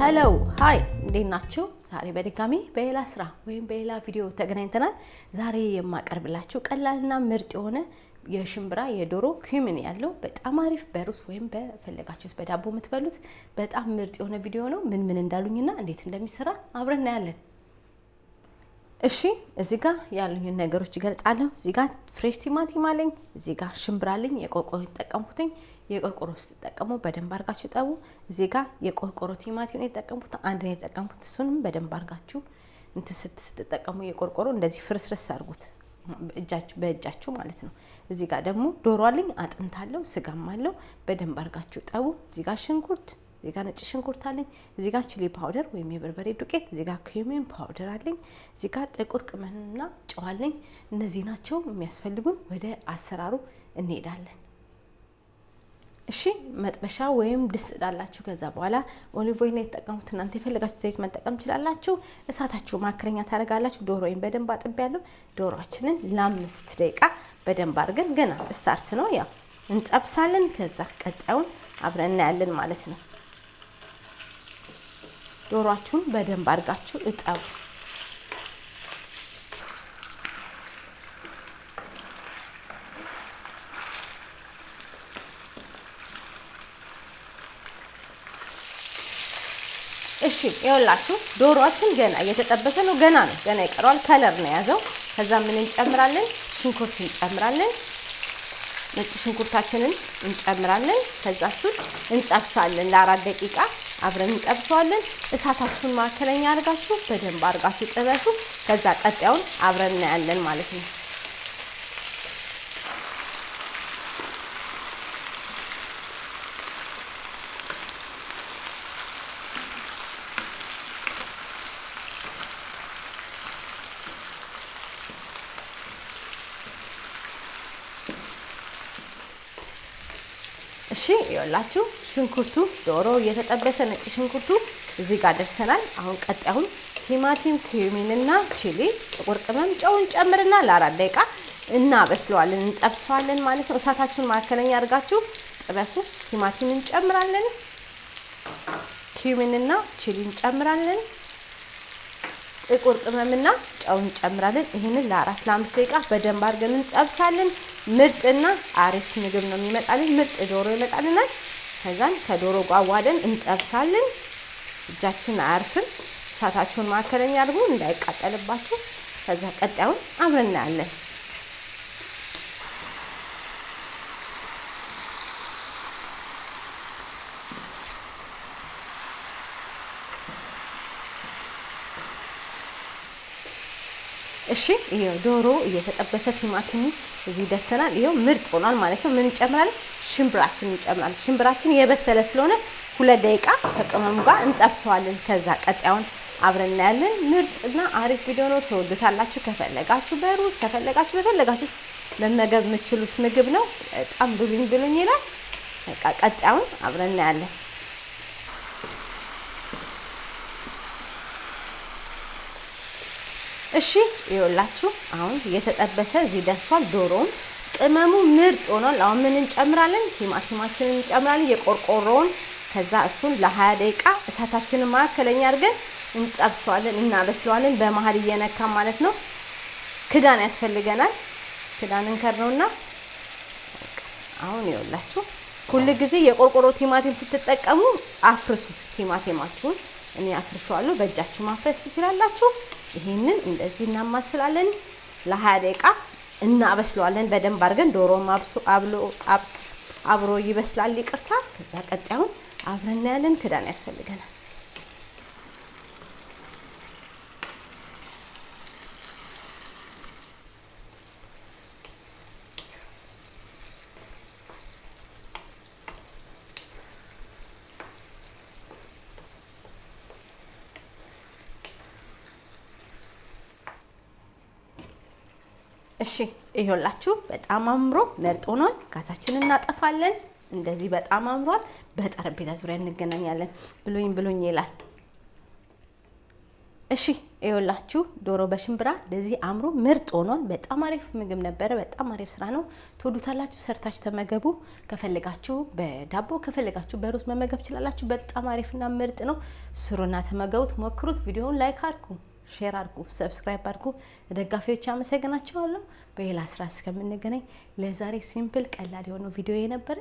ሄሎ ሃይ እንዴት ናችሁ? ዛሬ በድጋሚ በሌላ ስራ ወይም በሌላ ቪዲዮ ተገናኝተናል። ዛሬ የማቀርብላችሁ ቀላልና ምርጥ የሆነ የሽምብራ የዶሮ ኩሚን ያለው በጣም አሪፍ በሩዝ ወይም በፈለጋችሁት በዳቦ የምትበሉት በጣም ምርጥ የሆነ ቪዲዮ ነው። ምን እንዳሉኝና እንዴት እንደሚሰራ አብረን እናያለን። እሺ እዚህ ጋር ያሉኝ ነገሮች ይገልጻለሁ። እዚህ ጋር ፍሬሽ ቲማቲም አለኝ፣ እዚህ ጋር ሽምብራ አለኝ። የቆርቆሮ ተጠቀምኩትኝ። የቆርቆሮ ተጠቀሙ በደንብ አርጋችሁ ጠቡ። እዚህ ጋር የቆርቆሮ ቲማቲም ነው የተጠቀምኩት፣ አንድ ነው የተጠቀምኩት። እሱንም በደንብ አርጋችሁ ስትጠቀሙ የቆርቆሮ እንደዚህ ፍርስርስ አርጉት በእጃችሁ ማለት ነው። እዚህ ጋር ደግሞ ዶሮ አለኝ፣ አጥንት አለው፣ ስጋም አለው። በደንብ አርጋችሁ ጠቡ። እዚህ ጋር ሽንኩርት፣ እዚህ ጋር ነጭ ሽንኩርት አለኝ። እዚህ ጋር ቺሊ ፓውደር ወይም የበርበሬ ዱቄት፣ እዚህ ጋር ኩሚን ፓውደር አለኝ። እዚህ ጋር ጥቁር ቅመምና ጨው አለኝ። እነዚህ ናቸው የሚያስፈልጉን። ወደ አሰራሩ እንሄዳለን። እሺ መጥበሻ ወይም ድስት ዳላችሁ። ከዛ በኋላ ኦሊቭ ኦይል የተጠቀሙት እናንተ የፈለጋችሁ ዘይት መጠቀም ትችላላችሁ። እሳታችሁ ማከረኛ ታደርጋላችሁ። ዶሮዬን በደንብ አጥቤያለሁ። ዶሮአችንን ለ5 ደቂቃ በደንብ አድርገን ገና ስታርት ነው ያው እንጠብሳለን። ከዛ ቀጣዩን አብረን እናያለን ማለት ነው። ዶሮአችሁን በደንብ አድርጋችሁ እጠቡ። እሺ ይኸውላችሁ ዶሮአችን ገና እየተጠበሰ ነው። ገና ይቀረዋል። ከለር ነው ያዘው። ከዛ ምን እንጨምራለን? ሽንኩርት እንጨምራለን። ነጭ ሽንኩርታችንን እንጨምራለን። ከዛ እሱን እንጠብሳለን ለ4 ደቂቃ አብረን እንጠብሰዋለን። እሳታችሁን ማከለኛ አድርጋችሁ በደንብ አድርጋችሁ ጥበሱ። ከዛ ቀጣዩን አብረን እናያለን ማለት ነው። እሺ ይኸውላችሁ ሽንኩርቱ ዶሮ እየተጠበሰ ነጭ ሽንኩርቱ እዚህ ጋር ደርሰናል። አሁን ቀጣዩን ቲማቲም፣ ኩሚንና ቺሊ፣ ጥቁር ቅመም፣ ጨውን ጨምርና ለ4 ደቂቃ እናበስለዋለን፣ እንጠብሰዋለን ማለት ነው። እሳታችሁን ማከለኛ አድርጋችሁ ጥበሱ። ቲማቲም እንጨምራለን፣ ኩሚንና ቺሊ እንጨምራለን፣ ጥቁር ቅመምና ጨው እንጨምራለን። ይሄንን ለ4-5 ደቂቃ በደንብ አድርገን እንጠብሳለን። ምርጥና አሪፍ ምግብ ነው የሚመጣልን። ምርጥ ዶሮ ይመጣልናል። ከዛን ከዶሮ ጋር አዋደን እንጠብሳለን። እጃችን አያርፍም። እሳታችሁን ማከለኛ አድርጉ እንዳይቃጠልባችሁ። ከዛ ቀጣዩን አብረን እናያለን። እሺ ይሄው ዶሮ እየተጠበሰ ቲማቲሙ እዚህ ደርሰናል። ይሄው ምርጥ ሆኗል ማለት ነው። ምን እንጨምራለን? ሽምብራችን እንጨምራለን። ሽምብራችን የበሰለ ስለሆነ 2 ደቂቃ ከቅመሙ ጋር እንጠብሰዋለን። ከዛ ቀጣዩን አብረን እናያለን። ምርጥና አሪፍ ቪዲዮ ነው። ተወዱታላችሁ። ከፈለጋችሁ በሩዝ ከፈለጋችሁ በፈለጋችሁ መመገብ የምትችሉት ምግብ ነው። በጣም ብሉኝ ይላል። በቃ ቀጣዩን አብረን እናያለን። እሺ ይኸውላችሁ አሁን እየተጠበሰ እዚህ ደርሷል። ዶሮውን ቅመሙ ምርጥ ሆኗል። አሁን ምን እንጨምራለን? ቲማቲማችንን እንጨምራለን፣ የቆርቆሮውን። ከዛ እሱን ለ20 ደቂቃ እሳታችንን ማከለኛ አድርገን እንጠብሰዋለን፣ እናበስለዋለን። በመሃል እየነካ ማለት ነው። ክዳን ያስፈልገናል። ክዳን እንከርነውና አሁን ይኸውላችሁ ሁሉ ጊዜ የቆርቆሮ ቲማቲም ስትጠቀሙ አፍርሱት ቲማቲማችሁን። እኔ አፍርሻለሁ። በእጃችሁ ማፍረስ ትችላላችሁ። ይሄንን እንደዚህ እናማስላለን። ለ20 ደቂቃ እናበስለዋለን በደንብ አድርገን። ዶሮም አብሮ ይበስላል። ይቅርታ። ከዛ ቀጣዩን አብረን እናያለን። ክዳን ያስፈልገናል። እሺ ይኸውላችሁ በጣም አምሮ ምርጥ ሆኗል። ጋዛችንን እናጠፋለን። እንደዚህ በጣም አምሯል። በጠረጴዛ ዙሪያ እንገናኛለን። ብሉኝ ይላል። እሺ ይኸውላችሁ ዶሮ በሽምብራ እንደዚህ አምሮ ምርጥ ሆኗል። በጣም አሪፍ ምግብ ነበር። በጣም አሪፍ ስራ ነው። ትወዱታላችሁ። ሰርታችሁ ተመገቡ። ከፈለጋችሁ በዳቦ ከፈለጋችሁ በሩዝ መመገብ ትችላላችሁ። በጣም አሪፍና ምርጥ ነው። ስሩና ተመገቡት፣ ሞክሩት። ቪዲዮውን ላይክ አድርጉ፣ ሼር አድርጉ፣ ሰብስክራይብ አድርጉ። ደጋፊዎች አመሰግናችኋለሁ። በሌላ ስራ እስከምንገናኝ ለዛሬ ሲምፕል ቀላል የሆነው ቪዲዮ የነበረ